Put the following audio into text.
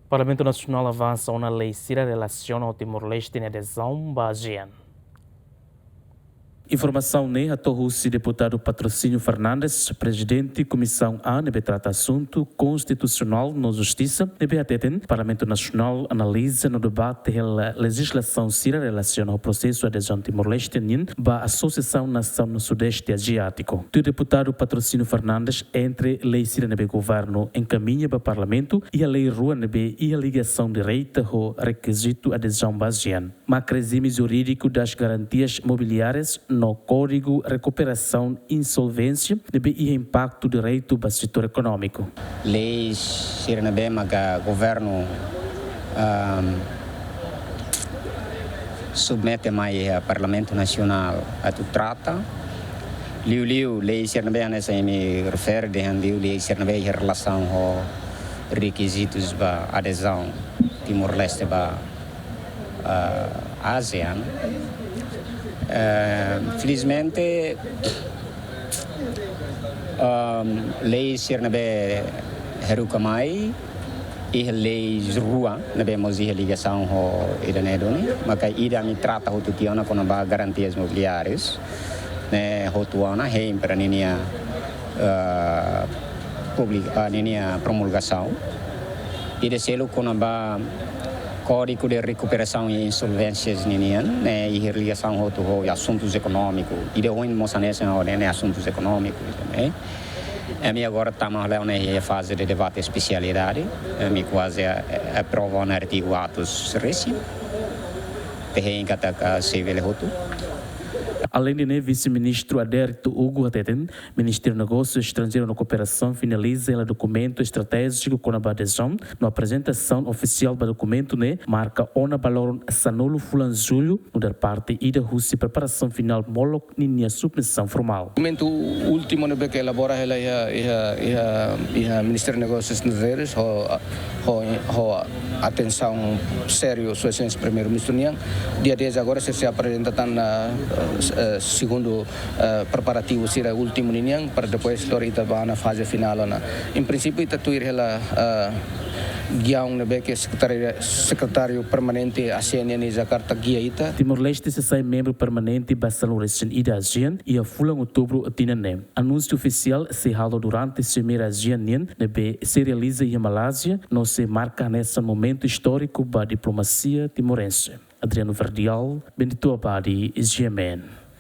Parlamentu Nacional avansa uma lei sira relasiona ao Timor-Leste na adezaun da ASEAN. Informação ne a torre deputado Patrocínio Fernandes, presidente Comissão A, nebe trata assunto constitucional na justiça, nebe ateten Parlamento Nacional analisa no debate a legislação sira relaciona ao processo adesão Timor-Leste ba Associação Nação no Sudeste Asiático. O deputado Patrocínio Fernandes entre lei sira nebe governo encaminha para Parlamento e a lei rua nebe e a ligação direita ao requisito adesão ba ASEAN. Macresime jurídico das garantias mobiliárias no Código Recuperação Insolvência e impacto direito do setor econômico. Leis sirnabe maga governo submete mais ao Parlamento Nacional a tu trata. Liu leis sirnabe nessa me refere de liu leis sirnabe em relação ao requisitos para adesão Timor-Leste para ASEAN. Felizmente, lei sirnabe heruka mai e lei rua nabe mozi ligação ho idanedoni maka ida mi trata ho tutiona com ba garantias mobiliárias né hotuana heim para ninia publica ninia promulgação e de selo com ba Código de Recuperação e Insolvências ninian, né, e ligação ao assuntos econômicos. E de onde moçanese né, assuntos econômicos também. A minha agora estamos lá na fase de debate especialidade. A minha quase aprova um artigo atos recém. Tem que atacar civil roto. Além de vice-ministro adérito Hugo Ateten, Ministério do Negócio Estrangeiro e Cooperação finaliza o documento estratégico com a adesão na apresentação oficial do documento marca ona valor sanulo fulan julho no dar parte e da Rússia preparação final molok ninha submissão formal. O documento último que elabora o Ministério dos Negócios Estrangeiros a atenção sério sua excelência primeiro-ministro dia 10 agora se apresenta na segundo preparativo será o último ninhang para depois torita na fase final em princípio está tuir ela guião nebe que secretário permanente ASEAN em Jakarta guia ita Timor-Leste se sai membro permanente da Saluração e da ASEAN e a fulan outubro tinane anúncio oficial se halo durante a cimeira ASEAN nebe se realiza em Malásia não se marca nesse momento histórico da diplomacia timorense. Adriano Verdial, Bendito Abadi, GMN.